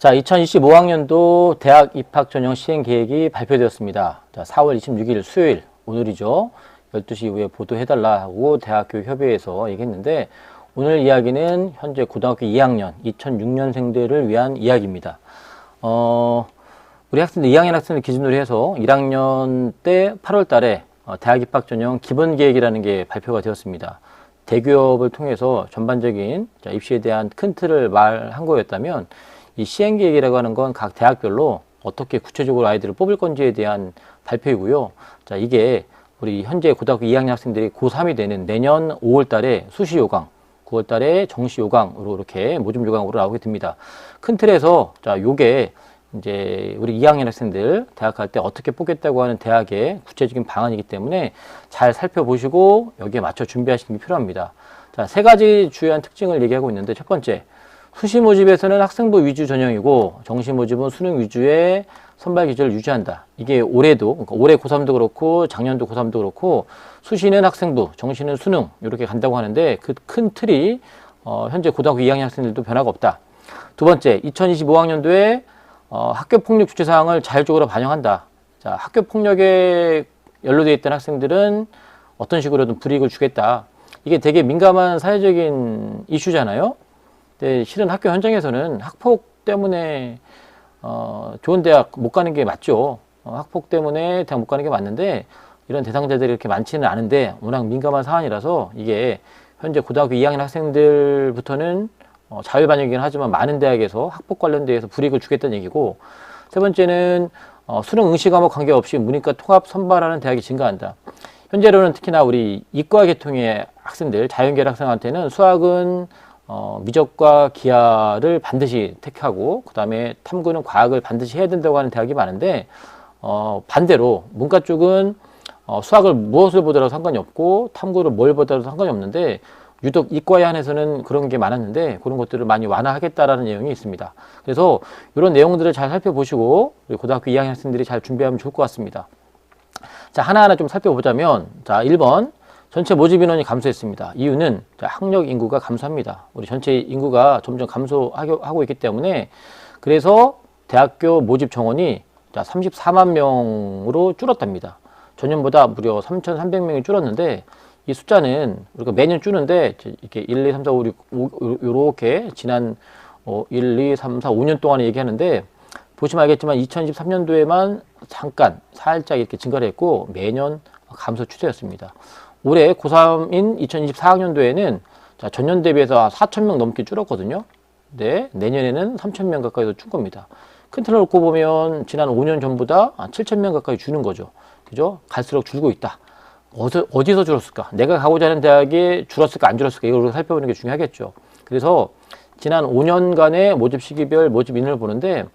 자, 2025학년도 대학 입학 전형 시행 계획이 발표되었습니다. 자, 4월 26일 수요일, 오늘이죠. 12시 이후에 보도해달라고 대학교 협의회에서 얘기했는데, 오늘 이야기는 현재 고등학교 2학년, 2006년생들을 위한 이야기입니다. 우리 학생들, 2학년 학생들 기준으로 해서 1학년 때 8월 달에 대학 입학 전형 기본 계획이라는 게 발표가 되었습니다. 대기업을 통해서 전반적인 입시에 대한 큰 틀을 말한 거였다면, 이 시행계획이라고 하는 건 각 대학별로 어떻게 구체적으로 아이들을 뽑을 건지에 대한 발표이고요. 자, 이게 우리 현재 고등학교 2학년 학생들이 고3이 되는 내년 5월 달에 수시 요강, 9월 달에 정시 요강으로 이렇게 모집 요강으로 나오게 됩니다. 큰 틀에서, 자, 요게 이제 우리 2학년 학생들 대학 갈 때 어떻게 뽑겠다고 하는 대학의 구체적인 방안이기 때문에 잘 살펴보시고 여기에 맞춰 준비하시는 게 필요합니다. 자, 세 가지 주요한 특징을 얘기하고 있는데, 첫 번째, 수시 모집에서는 학생부 위주 전형이고 정시 모집은 수능 위주의 선발 기준을 유지한다. 이게 올해도, 그러니까 올해 고3도 그렇고 작년도 고3도 그렇고 수시는 학생부, 정시는 수능 이렇게 간다고 하는데, 그 큰 틀이 현재 고등학교 2학년 학생들도 변화가 없다. 두 번째, 2025학년도에 학교폭력 주체사항을 자율적으로 반영한다. 자, 학교폭력에 연루되어 있던 학생들은 어떤 식으로든 불이익을 주겠다. 이게 되게 민감한 사회적인 이슈잖아요. 근데 실은 학교 현장에서는 학폭 때문에 좋은 대학 못 가는 게 맞죠. 학폭 때문에 대학 못 가는 게 맞는데, 이런 대상자들이 이렇게 많지는 않은데 워낙 민감한 사안이라서 이게 현재 고등학교 2학년 학생들부터는 자율 반영이긴 하지만 많은 대학에서 학폭 관련돼서 불이익을 주겠다는 얘기고, 세 번째는 수능 응시 과목 관계없이 문이과 통합 선발하는 대학이 증가한다. 현재로는 특히나 우리 이과 계통의 학생들, 자연계열 학생한테는 수학은 미적과 기하를 반드시 택하고, 그 다음에 탐구는 과학을 반드시 해야 된다고 하는 대학이 많은데, 반대로 문과 쪽은 수학을 무엇을 보더라도 상관이 없고 탐구를 뭘 보더라도 상관이 없는데, 유독 이과에 한해서는 그런 게 많았는데 그런 것들을 많이 완화하겠다라는 내용이 있습니다. 그래서 이런 내용들을 잘 살펴보시고 우리 고등학교 2학년 학생들이 잘 준비하면 좋을 것 같습니다. 자, 하나하나 좀 살펴보자면, 자, 1번 전체 모집 인원이 감소했습니다. 이유는 학력 인구가 감소합니다. 우리 전체 인구가 점점 감소하고 있기 때문에, 그래서 대학교 모집 정원이 34만 명으로 줄었답니다. 전년보다 무려 3,300명이 줄었는데, 이 숫자는 우리가 매년 줄는데 이렇게 1, 2, 3, 4, 5, 6 이렇게 지난 1, 2, 3, 4, 5년 동안에 얘기하는데, 보시면 알겠지만 2023년도에만 잠깐 살짝 이렇게 증가를 했고 매년 감소 추세였습니다. 올해 고3인 2024학년도에는 전년 대비해서 4,000명 넘게 줄었거든요. 네, 내년에는 3,000명 가까이 더 줄 겁니다. 큰 틀을 놓고 보면 지난 5년 전보다 7,000명 가까이 주는 거죠. 그죠? 갈수록 줄고 있다. 어디서 줄었을까? 내가 가고자 하는 대학이 줄었을까 안 줄었을까? 이걸 살펴보는 게 중요하겠죠. 그래서 지난 5년간의 모집 시기별 모집 인원을 보는데,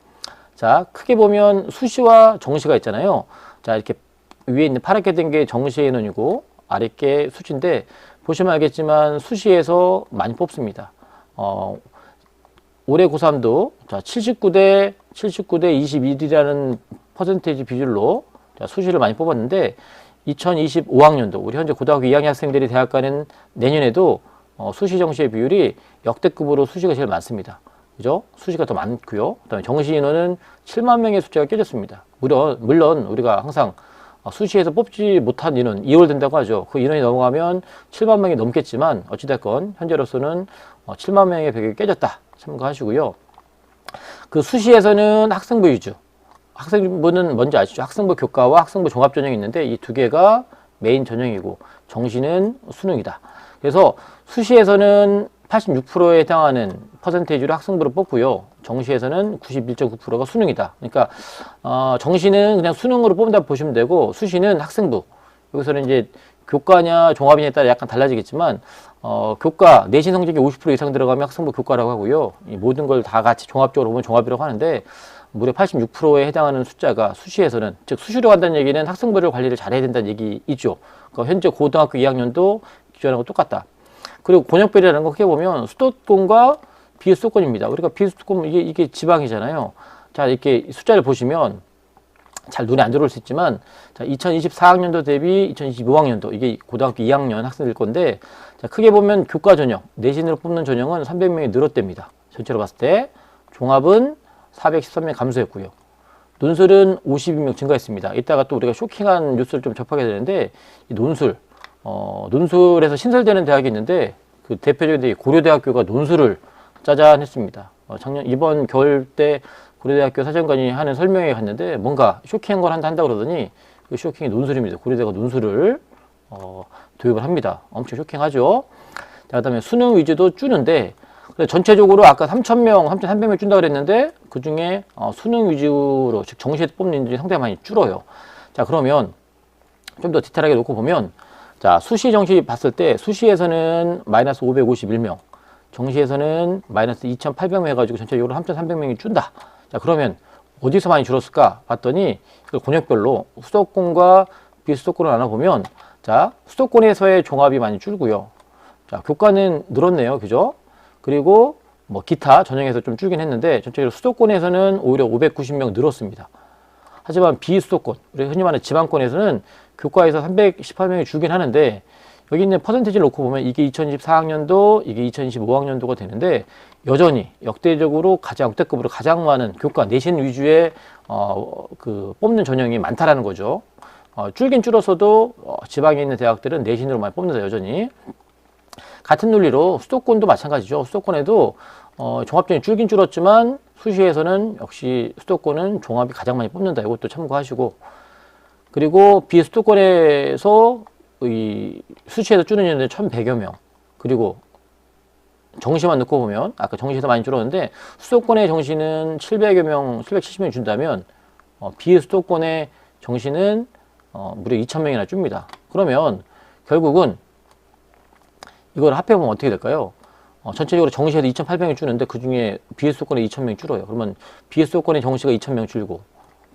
자, 크게 보면 수시와 정시가 있잖아요. 자, 이렇게 위에 있는 파랗게 된 게 정시의 인원이고 아래 게 수시인데, 보시면 알겠지만 수시에서 많이 뽑습니다. 올해 고3도 자, 79대 21이라는 퍼센테이지 비율로 수시를 많이 뽑았는데, 2025학년도 우리 현재 고등학교 2학년 학생들이 대학 가는 내년에도 수시 정시의 비율이 역대급으로 수시가 제일 많습니다. 그죠? 수시가 더 많고요. 그다음에 정시 인원은 7만 명의 숫자가 깨졌습니다. 물론 우리가 항상 수시에서 뽑지 못한 인원 2월 된다고 하죠. 그 인원이 넘어가면 7만 명이 넘겠지만 어찌됐건 현재로서는 7만 명의 벽이 깨졌다 참고하시고요. 그 수시에서는 학생부 위주, 학생부는 뭔지 아시죠? 학생부 교과와 학생부 종합 전형이 있는데 이 두 개가 메인 전형이고 정시는 수능이다. 그래서 수시에서는 86%에 해당하는 퍼센테이지로 학생부를 뽑고요. 정시에서는 91.9%가 수능이다. 그러니까 정시는 그냥 수능으로 뽑는다 보시면 되고, 수시는 학생부. 여기서는 이제 교과냐 종합이냐에 따라 약간 달라지겠지만, 교과 내신 성적이 50% 이상 들어가면 학생부 교과라고 하고요. 이 모든 걸 다 같이 종합적으로 보면 종합이라고 하는데, 무려 86%에 해당하는 숫자가 수시에서는, 즉 수시로 간다는 얘기는 학생부를 관리를 잘해야 된다는 얘기이죠. 그러니까 현재 고등학교 2학년도 기존하고 똑같다. 그리고 권역별이라는 거 크게 보면 수도권과 비수도권입니다. 우리가 비수도권 이게 지방이잖아요. 자, 이렇게 숫자를 보시면 잘 눈에 안 들어올 수 있지만, 자, 2024학년도 대비 2025학년도 이게 고등학교 2학년 학생들 건데, 자, 크게 보면 교과 전형 내신으로 뽑는 전형은 300명이 늘었답니다. 전체로 봤을 때 종합은 413명 감소했고요. 논술은 52명 증가했습니다. 이따가 또 우리가 쇼킹한 뉴스를 좀 접하게 되는데, 이 논술에서 신설되는 대학이 있는데, 그 대표적인 고려대학교가 논술을 짜잔 했습니다. 이번 겨울 때 고려대학교 사정관이 하는 설명회 갔는데, 뭔가 쇼킹한 걸 한다 그러더니, 그 쇼킹이 논술입니다. 고려대가 논술을, 도입을 합니다. 엄청 쇼킹하죠? 자, 그 다음에 수능 위주도 주는데, 전체적으로 아까 3,000명, 3,300명 준다고 그랬는데, 그 중에 수능 위주로, 즉 정시에서 뽑는 인들이 상당히 많이 줄어요. 자, 그러면 좀 더 디테일하게 놓고 보면, 자, 수시, 정시 봤을 때, 수시에서는 마이너스 551명, 정시에서는 마이너스 2,800명 해가지고 전체적으로 3,300명이 준다. 자, 그러면 어디서 많이 줄었을까 봤더니, 이걸 권역별로 수도권과 비수도권을 나눠보면, 자, 수도권에서의 종합이 많이 줄고요. 자, 교과는 늘었네요. 그죠? 그리고 뭐 기타 전형에서 좀 줄긴 했는데 전체적으로 수도권에서는 오히려 590명 늘었습니다. 하지만 비수도권, 우리 흔히 말하는 지방권에서는 교과에서 318명이 줄긴 하는데 여기 있는 퍼센티지를 놓고 보면 이게 2024학년도, 이게 2025학년도가 되는데 여전히 역대적으로 역대급으로 가장 많은 교과 내신 위주의 뽑는 전형이 많다라는 거죠. 줄긴 줄었어도 지방에 있는 대학들은 내신으로 많이 뽑는다 여전히. 같은 논리로 수도권도 마찬가지죠. 수도권에도 종합전형이 줄긴 줄었지만 수시에서는 역시 수도권은 종합이 가장 많이 뽑는다. 이것도 참고하시고, 그리고 비수도권에서 수시에서 줄은 인원이 1,100여 명, 그리고 정시만 넣고 보면 아까 정시에서 많이 줄었는데 수도권의 정시는 700여 명, 770명 준다면 비수도권의 정시는 무려 2,000명이나 줍니다. 그러면 결국은 이걸 합해보면 어떻게 될까요? 전체적으로 정시에서 2,800명 주는데 그 중에 비수도권에 2,000명 줄어요. 그러면 비수도권의 정시가 2,000명 줄고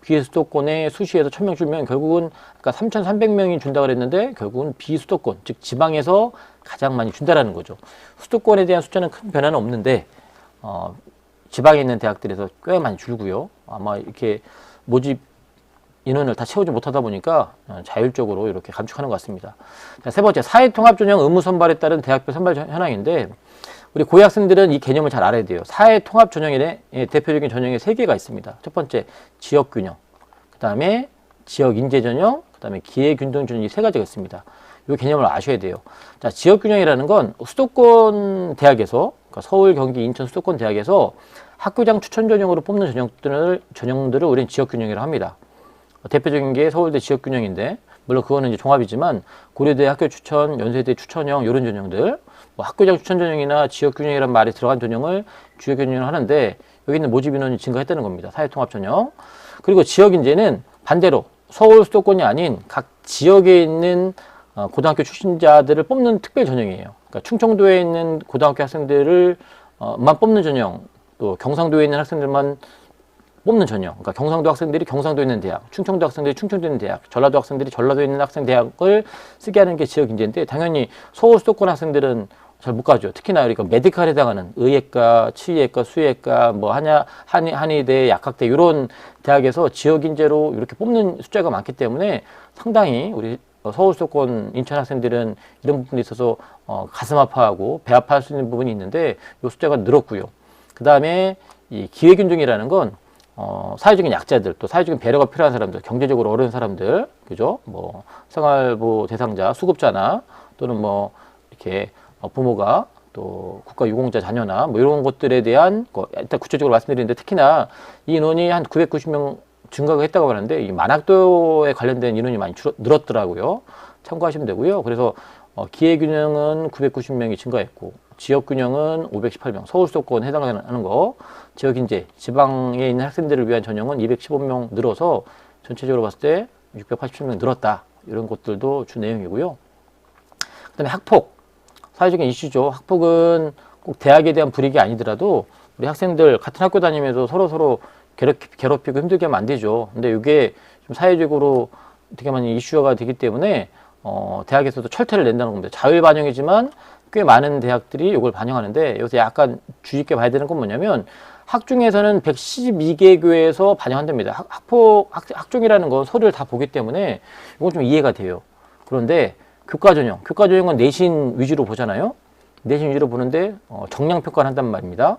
비수도권의 수시에서 1,000명 줄면 결국은 아까 3,300명이 준다고 그랬는데 결국은 비수도권, 즉 지방에서 가장 많이 준다라는 거죠. 수도권에 대한 숫자는 큰 변화는 없는데 지방에 있는 대학들에서 꽤 많이 줄고요. 아마 이렇게 모집 인원을 다 채우지 못하다 보니까 자율적으로 이렇게 감축하는 것 같습니다. 자, 세 번째, 사회통합전형 의무 선발에 따른 대학별 선발 현황인데 우리 고위 학생들은 이 개념을 잘 알아야 돼요. 사회통합전형의 대표적인 전형이 3개가 있습니다. 첫 번째, 지역균형, 그 다음에 지역인재전형, 그 다음에 기회균등전형, 이 3가지가 있습니다. 이 개념을 아셔야 돼요. 자, 지역균형이라는 건 수도권 대학에서, 그러니까 서울, 경기, 인천 수도권 대학에서 학교장 추천전형으로 뽑는 전형들을 우리는 지역균형이라고 합니다. 대표적인 게 서울대 지역균형인데, 물론 그거는 이제 종합이지만 고려대 학교 추천, 연세대 추천형 이런 전형들, 뭐 학교장 추천 전형이나 지역균형이라는 말이 들어간 전형을 주요균형을 하는데 여기 있는 모집 인원이 증가했다는 겁니다. 사회통합 전형. 그리고 지역인재는 반대로 서울 수도권이 아닌 각 지역에 있는 고등학교 출신자들을 뽑는 특별 전형이에요. 그러니까 충청도에 있는 고등학교 학생들을 만 뽑는 전형, 또 경상도에 있는 학생들만 뽑는 전형. 그러니까 경상도 학생들이 경상도에 있는 대학, 충청도 학생들이 충청도에 있는 대학, 전라도 학생들이 전라도에 있는 학생 대학을 쓰게 하는 게 지역인재인데 당연히 서울 수도권 학생들은 잘 못 가죠. 특히나 우리가 메디칼에 해당하는 의예과, 치의예과, 수의예과, 뭐 한의대, 약학대 이런 대학에서 지역인재로 이렇게 뽑는 숫자가 많기 때문에 상당히 우리 서울 수도권 인천 학생들은 이런 부분에 있어서 가슴 아파하고 배 아파할 수 있는 부분이 있는데 이 숫자가 늘었고요. 그 다음에 이 기회균등이라는 건 사회적인 약자들, 또 사회적인 배려가 필요한 사람들, 경제적으로 어려운 사람들, 그죠? 뭐 생활보호 대상자, 수급자나 또는 뭐 이렇게 부모가 또 국가 유공자 자녀나 뭐 이런 것들에 대한 일단 구체적으로 말씀드리는데 특히나 이 인원이 한 990명 증가가 했다고 하는데 이 만학도에 관련된 인원이 많이 늘었더라고요. 참고하시면 되고요. 그래서 기회균형은 990명이 증가했고 지역균형은 518명, 서울 수도권 해당하는 거, 지역인재, 지방에 있는 학생들을 위한 전형은 215명 늘어서 전체적으로 봤을 때 687명 늘었다. 이런 것들도 주 내용이고요. 그 다음에 학폭, 사회적인 이슈죠. 학폭은 꼭 대학에 대한 불이익이 아니더라도 우리 학생들 같은 학교 다니면서 서로 괴롭히고 힘들게 하면 안 되죠. 근데 이게 좀 사회적으로 되게 많이 이슈가 되기 때문에 대학에서도 철퇴를 낸다는 겁니다. 자율 반영이지만 꽤 많은 대학들이 이걸 반영하는데 여기서 약간 주의 있게 봐야 되는 건 뭐냐면 학중에서는 112개 교회에서 반영한답니다. 학중이라는 건 서류를 다 보기 때문에 이건 좀 이해가 돼요. 그런데 교과전형은 내신 위주로 보잖아요. 내신 위주로 보는데 정량평가를 한단 말입니다.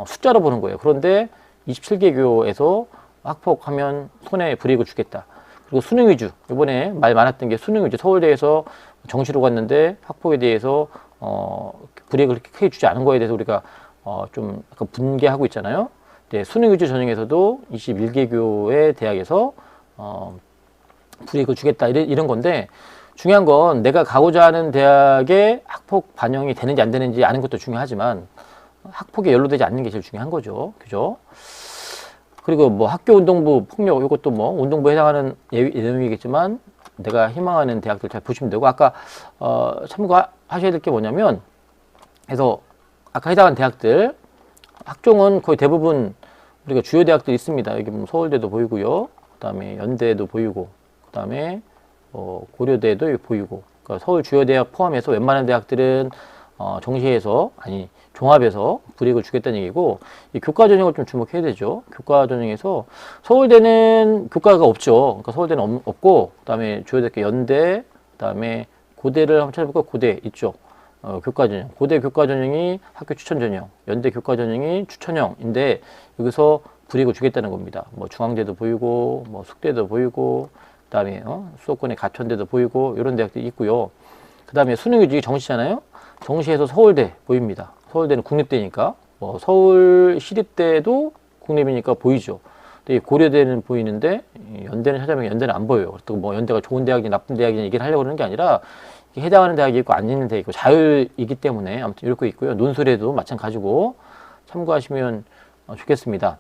숫자로 보는 거예요. 그런데 27개 교에서 학폭하면 손에 불이익을 주겠다. 그리고 수능 위주, 이번에 말 많았던 게 수능 위주. 서울대에서 정시로 갔는데 학폭에 대해서 불이익을 그렇게 크게 주지 않은 거에 대해서 우리가 좀 약간 분개하고 있잖아요. 네, 수능 위주 전형에서도 21개 교의 대학에서 불이익을 주겠다 이런 건데, 중요한 건 내가 가고자 하는 대학에 학폭 반영이 되는지 안 되는지 아는 것도 중요하지만 학폭에 연루되지 않는 게 제일 중요한 거죠. 그죠? 그리고 뭐 학교 운동부 폭력, 이것도 뭐 운동부에 해당하는 내용이겠지만 내가 희망하는 대학들 잘 보시면 되고, 아까 참고하셔야 될 게 뭐냐면, 그래서 아까 해당한 대학들 학종은 거의 대부분 우리가 주요 대학들 있습니다. 여기 뭐 서울대도 보이고요, 그 다음에 연대도 보이고, 그 다음에 고려대도 보이고, 그러니까 서울 주요 대학 포함해서 웬만한 대학들은 정시에서, 아니 종합에서 불이익을 주겠다는 얘기고, 이 교과 전형을 좀 주목해야 되죠. 교과 전형에서 서울대는 교과가 없죠. 그러니까 서울대는 없고, 그 다음에 주요 대학 연대, 그 다음에 고대를 한번 찾아볼까요? 고대 있죠. 교과 전형. 고대 교과 전형이 학교 추천 전형, 연대 교과 전형이 추천형인데 여기서 불이익을 주겠다는 겁니다. 뭐 중앙대도 보이고, 뭐 숙대도 보이고, 그 다음에 수도권의 가천대도 보이고, 이런 대학들이 있고요. 그 다음에 수능 위주 정시잖아요. 정시에서 서울대 보입니다. 서울대는 국립대니까, 뭐 서울 시립대도 국립이니까 보이죠. 근데 고려대는 보이는데 연대는 찾아보면 연대는 안 보여요. 또 뭐 연대가 좋은 대학이냐 나쁜 대학이냐 얘기를 하려고 그러는 게 아니라 해당하는 대학이 있고 안 있는 대학이 있고 자율이기 때문에 아무튼 이렇게 있고요. 논술에도 마찬가지고 참고하시면 좋겠습니다.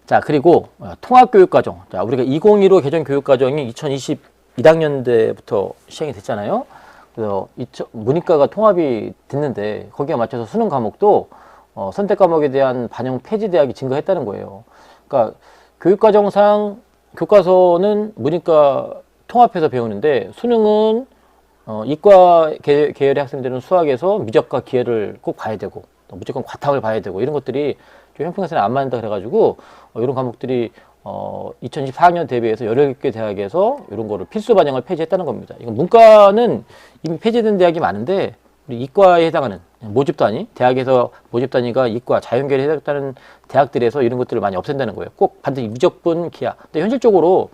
자, 그리고 통합교육과정. 자, 우리가 2015 개정 교육과정이 2022학년대부터 시행이 됐잖아요. 그래서 문이과가 통합이 됐는데 거기에 맞춰서 수능 과목도 선택 과목에 대한 반영 폐지 대학이 증가했다는 거예요. 그러니까 교육과정상 교과서는 문이과 통합해서 배우는데 수능은 이과 계열의 학생들은 수학에서 미적과 기하를 꼭 봐야 되고, 또 무조건 과탐을 봐야 되고, 이런 것들이 좀 형평성에 안 맞는다 그래가지고 이런 과목들이 2024학년 대비해서 17개 대학에서 이런 거를 필수 반영을 폐지했다는 겁니다. 이건 문과는 이미 폐지된 대학이 많은데 우리 이과에 해당하는 모집 단위, 대학에서 모집 단위가 이과, 자연계열에 해당하는 대학들에서 이런 것들을 많이 없앤다는 거예요. 꼭 반드시 미적분, 기하. 근데 현실적으로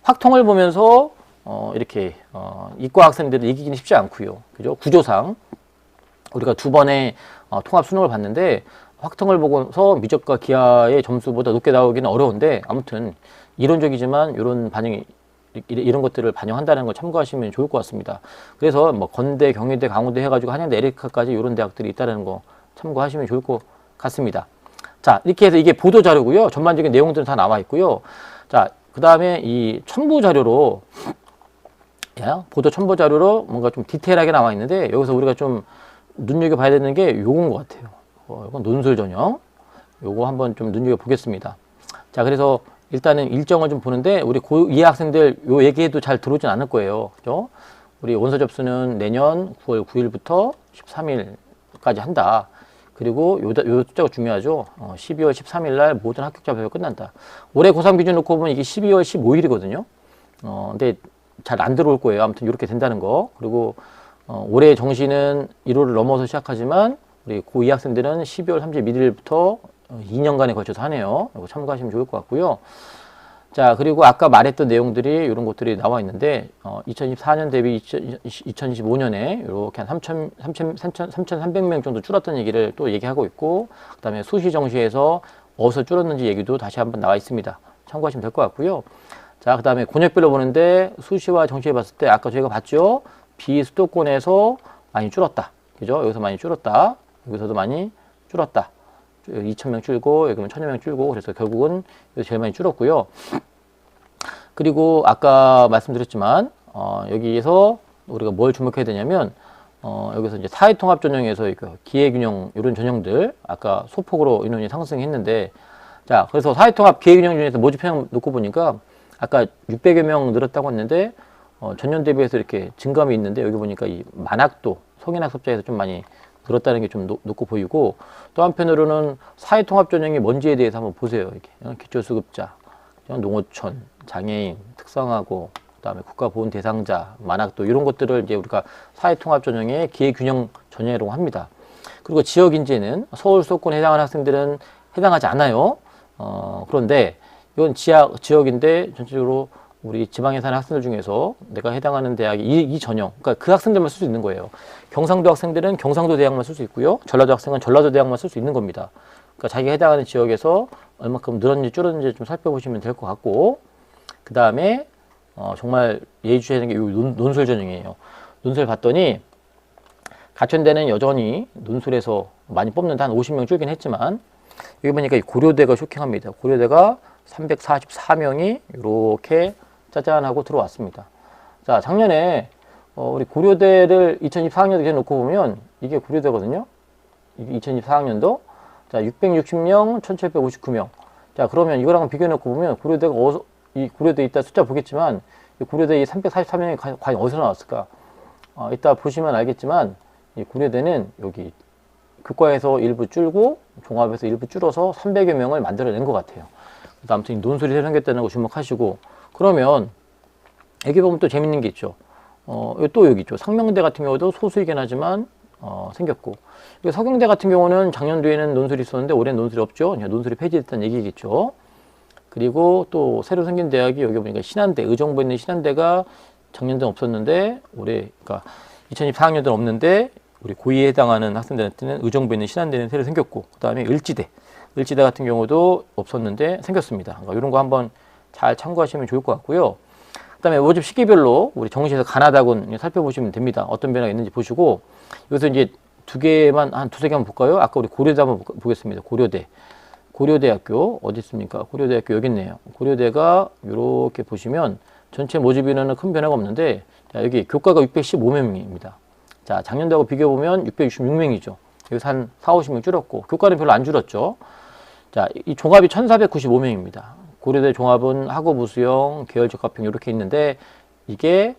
확통을 보면서 이렇게 이과 학생들을 이기기는 쉽지 않고요. 그죠? 구조상 우리가 두 번의 통합 수능을 봤는데 확통을 보고서 미적과 기하의 점수보다 높게 나오기는 어려운데, 아무튼 이론적이지만 이런 반영이 이런 것들을 반영한다는 걸 참고하시면 좋을 것 같습니다. 그래서 뭐 건대, 경희대, 강원대 해가지고 한양대, 에리카까지 이런 대학들이 있다는 거 참고하시면 좋을 것 같습니다. 자, 이렇게 해서 이게 보도 자료고요. 전반적인 내용들은 다 나와 있고요. 자, 그 다음에 이 첨부 자료로, 보도 첨부 자료로 뭔가 좀 디테일하게 나와 있는데, 여기서 우리가 좀 눈여겨봐야 되는 게 요건 것 같아요. 이건 논술 전형. 요거 한번 좀 눈여겨보겠습니다. 자, 그래서 일단은 일정을 좀 보는데, 우리 고2 학생들 요 얘기해도 잘 들어오진 않을 거예요. 그죠? 우리 원서 접수는 내년 9월 9일부터 13일까지 한다. 그리고 요 숫자가 중요하죠. 12월 13일 날 모든 합격자 발표 끝난다. 올해 고3 기준 놓고 보면 이게 12월 15일이거든요. 근데 잘 안 들어올 거예요. 아무튼 이렇게 된다는 거. 그리고 올해 정시는 1월을 넘어서 시작하지만 우리 고2 학생들은 12월 31일부터 2년간에 걸쳐서 하네요. 이거 참고하시면 좋을 것 같고요. 자, 그리고 아까 말했던 내용들이 이런 것들이 나와 있는데 2024년 대비 2025년에 이렇게 한 3,300명 정도 줄었다는 얘기를 또 얘기하고 있고, 그 다음에 수시 정시에서 어디서 줄었는지 얘기도 다시 한번 나와 있습니다. 참고하시면 될 것 같고요. 자, 그 다음에 권역별로 보는데 수시와 정시에 봤을 때 아까 저희가 봤죠. 비수도권에서 많이 줄었다. 그죠? 여기서 많이 줄었다. 여기서도 많이 줄었다. 2,000명 줄고, 여기는 1,000명 줄고, 그래서 결국은 여기 제일 많이 줄었고요. 그리고 아까 말씀드렸지만, 여기에서 우리가 뭘 주목해야 되냐면, 여기서 이제 사회통합 전형에서 기회균형, 이런 전형들, 아까 소폭으로 인원이 상승했는데, 자, 그래서 사회통합 기회균형 중에서 모집형 놓고 보니까, 아까 600여 명 늘었다고 했는데, 전년 대비해서 이렇게 증감이 있는데, 여기 보니까 이 만학도, 성인학 섭자에서 좀 많이 늘었다는 게 좀 높고 보이고, 또 한편으로는 사회통합 전형이 뭔지에 대해서 한번 보세요. 이렇게 기초수급자, 농어촌, 장애인, 특성화고, 그다음에 국가보훈 대상자, 만학도 이런 것들을 이제 우리가 사회통합 전형의 기회균형 전형이라고 합니다. 그리고 지역 인재는 서울 수도권에 해당하는 학생들은 해당하지 않아요. 그런데 이건 지역인데 전체적으로 우리 지방에 사는 학생들 중에서 내가 해당하는 대학이 이 전형, 그러니까 그 학생들만 쓸 수 있는 거예요. 경상도 학생들은 경상도 대학만 쓸 수 있고요. 전라도 학생은 전라도 대학만 쓸 수 있는 겁니다. 그러니까 자기가 해당하는 지역에서 얼마큼 늘었는지 줄었는지 좀 살펴보시면 될 것 같고, 그 다음에 정말 예의주셔야 되는 게 이 논술 전형이에요. 논술 봤더니 가천대는 여전히 논술에서 많이 뽑는데 한 50명 줄긴 했지만, 여기 보니까 이 고려대가 쇼킹합니다. 고려대가 344명이 이렇게 짜잔하고 들어왔습니다. 자, 작년에 우리 고려대를 2024학년도 놓고 보면 이게 고려대거든요. 이게 2024학년도 자 660명, 1759명. 자, 그러면 이거랑 비교해 놓고 보면 고려대가 이 고려대 이따 숫자 보겠지만 이 고려대 이 344명이 과연 어디서 나왔을까? 이따 보시면 알겠지만 이 고려대는 여기 교과에서 일부 줄고 종합에서 일부 줄어서 300여 명을 만들어낸 것 같아요. 아무튼 논술이 새로 생겼다는 거 주목하시고, 그러면 여기 보면 또 재밌는 게 있죠. 또 여기 있죠. 상명대 같은 경우도 소수이긴 하지만 생겼고, 서경대 같은 경우는 작년도에는 논술이 있었는데 올해는 논술이 없죠. 논술이 폐지됐다는 얘기겠죠. 그리고 또 새로 생긴 대학이 여기 보니까 신한대, 의정부에 있는 신한대가 작년도는 없었는데 올해, 그러니까 2024학년도는 없는데 우리 고2에 해당하는 학생들한테는 의정부에 있는 신한대는 새로 생겼고, 그 다음에 을지대 같은 경우도 없었는데 생겼습니다. 그러니까 이런 거 한번 잘 참고하시면 좋을 것 같고요. 그 다음에 모집 시기별로 우리 정시에서 가나다군 살펴보시면 됩니다. 어떤 변화가 있는지 보시고, 여기서 이제 한 두세 개만 볼까요? 아까 우리 고려대 한번 보겠습니다. 고려대학교 어디 있습니까? 고려대학교 여기 있네요. 고려대가 이렇게 보시면 전체 모집 인원은 큰 변화가 없는데, 자, 여기 교과가 615명입니다. 자, 작년도하고 비교해보면 666명이죠. 여기서 한 4, 50명 줄었고, 교과는 별로 안 줄었죠. 자, 이 종합이 1495명입니다. 고려대 종합은 학업 우수형, 계열 적합형 이렇게 있는데, 이게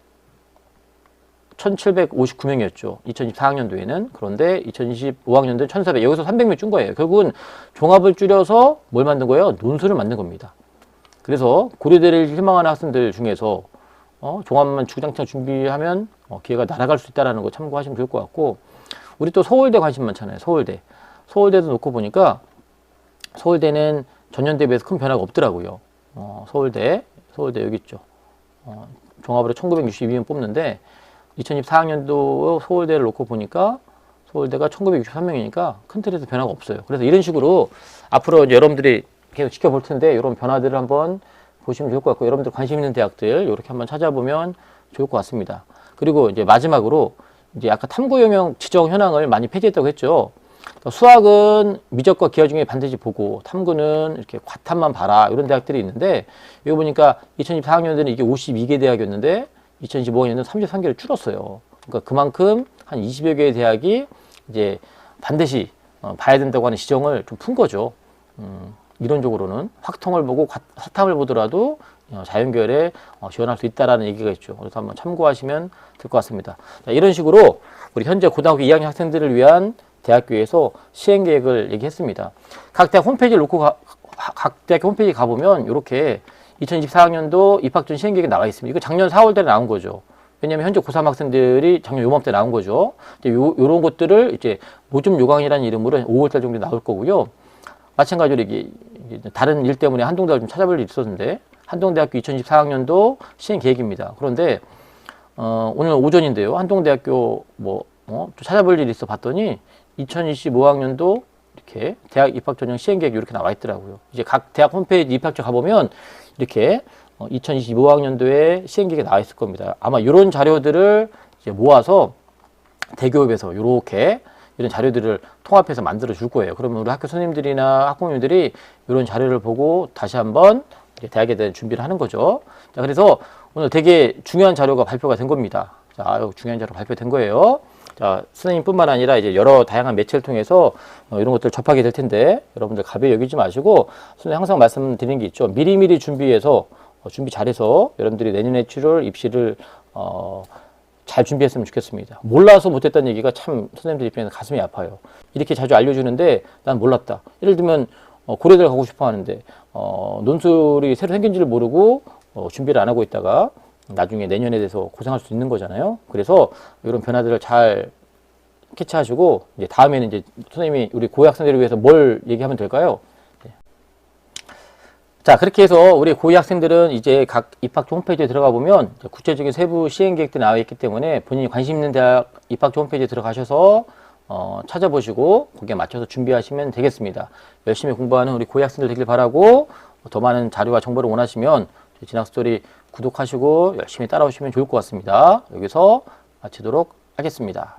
1759명이었죠. 2024학년도에는. 그런데 2025학년도는 1400, 여기서 300명 준 거예요. 결국은 종합을 줄여서 뭘 만든 거예요? 논술을 만든 겁니다. 그래서 고려대를 희망하는 학생들 중에서 종합만 주구장창 준비하면 기회가 날아갈 수 있다는 거 참고하시면 좋을 것 같고, 우리 또 서울대 관심 많잖아요. 서울대도 놓고 보니까 서울대는 전년 대비해서 큰 변화가 없더라고요. 서울대 여기 있죠. 종합으로 1962명 뽑는데 2024학년도 서울대를 놓고 보니까 서울대가 1963명이니까 큰 틀에서 변화가 없어요. 그래서 이런 식으로 앞으로 이제 여러분들이 계속 지켜볼 텐데 이런 변화들을 한번 보시면 좋을 것 같고, 여러분들 관심 있는 대학들 이렇게 한번 찾아보면 좋을 것 같습니다. 그리고 이제 마지막으로 이제 아까 탐구 영역 지정 현황을 많이 폐지했다고 했죠. 수학은 미적과 기하 중에 반드시 보고, 탐구는 이렇게 과탐만 봐라 이런 대학들이 있는데, 여기 보니까 2024학년도는 이게 52개 대학이었는데 2025학년도는 33개를 줄었어요. 그러니까 그만큼 한 20여 개의 대학이 이제 반드시 봐야 된다고 하는 지정을 좀 푼 거죠. 이론적으로는 확통을 보고 사탐을 보더라도 자연계열에 지원할 수 있다라는 얘기가 있죠. 그래서 한번 참고하시면 될 것 같습니다. 자, 이런 식으로 우리 현재 고등학교 2학년 학생들을 위한 대학교에서 시행계획을 얘기했습니다. 각 대학 홈페이지를 놓고 각 대학교 홈페이지 가보면 이렇게 2024학년도 입학전 시행계획이 나와 있습니다. 이거 작년 4월달에 나온 거죠. 왜냐하면 현재 고3 학생들이 작년 요맘때 나온 거죠. 요런 것들을 이제 모집 요강이라는 이름으로 5월달 정도에 나올 거고요. 마찬가지로 이게 다른 일 때문에 한동대학을 좀 찾아볼 일이 있었는데, 한동대학교 2024학년도 시행 계획입니다. 그런데 오늘 오전인데요. 한동대학교 좀 찾아볼 일이 있어 봤더니 2025학년도 이렇게 대학 입학 전형 시행 계획이 이렇게 나와 있더라고요. 이제 각 대학 홈페이지 입학처 가보면 이렇게 2025학년도에 시행 계획이 나와 있을 겁니다. 아마 이런 자료들을 이제 모아서 대교협에서 이렇게 이런 자료들을 통합해서 만들어 줄 거예요. 그러면 우리 학교 선생님들이나 학부모님들이 이런 자료를 보고 다시 한번 대학에 대한 준비를 하는 거죠. 자, 그래서 오늘 되게 중요한 자료가 발표가 된 겁니다. 자, 중요한 자료 발표된 거예요. 자, 선생님뿐만 아니라 이제 여러 다양한 매체를 통해서 이런 것들을 접하게 될 텐데, 여러분들 가벼이 여기지 마시고, 선생님 항상 말씀드리는 게 있죠. 미리미리 준비해서 준비 잘해서 여러분들이 내년에 7월 입시를 잘 준비했으면 좋겠습니다. 몰라서 못했다는 얘기가 참 선생님들 입장에서 가슴이 아파요. 이렇게 자주 알려주는데 난 몰랐다. 예를 들면 고려대를 가고 싶어 하는데 논술이 새로 생긴지를 모르고 준비를 안 하고 있다가 나중에 내년에 대해서 고생할 수 있는 거잖아요. 그래서 이런 변화들을 잘 캐치하시고, 이제 다음에는 이제 선생님이 우리 고학생들을 위해서 뭘 얘기하면 될까요? 자, 그렇게 해서 우리 고2 학생들은 이제 각 입학처 홈페이지에 들어가 보면 구체적인 세부 시행 계획들이 나와 있기 때문에 본인이 관심 있는 대학 입학처 홈페이지에 들어가셔서 찾아보시고 거기에 맞춰서 준비하시면 되겠습니다. 열심히 공부하는 우리 고2 학생들 되길 바라고, 더 많은 자료와 정보를 원하시면 진학스토리 구독하시고 열심히 따라오시면 좋을 것 같습니다. 여기서 마치도록 하겠습니다.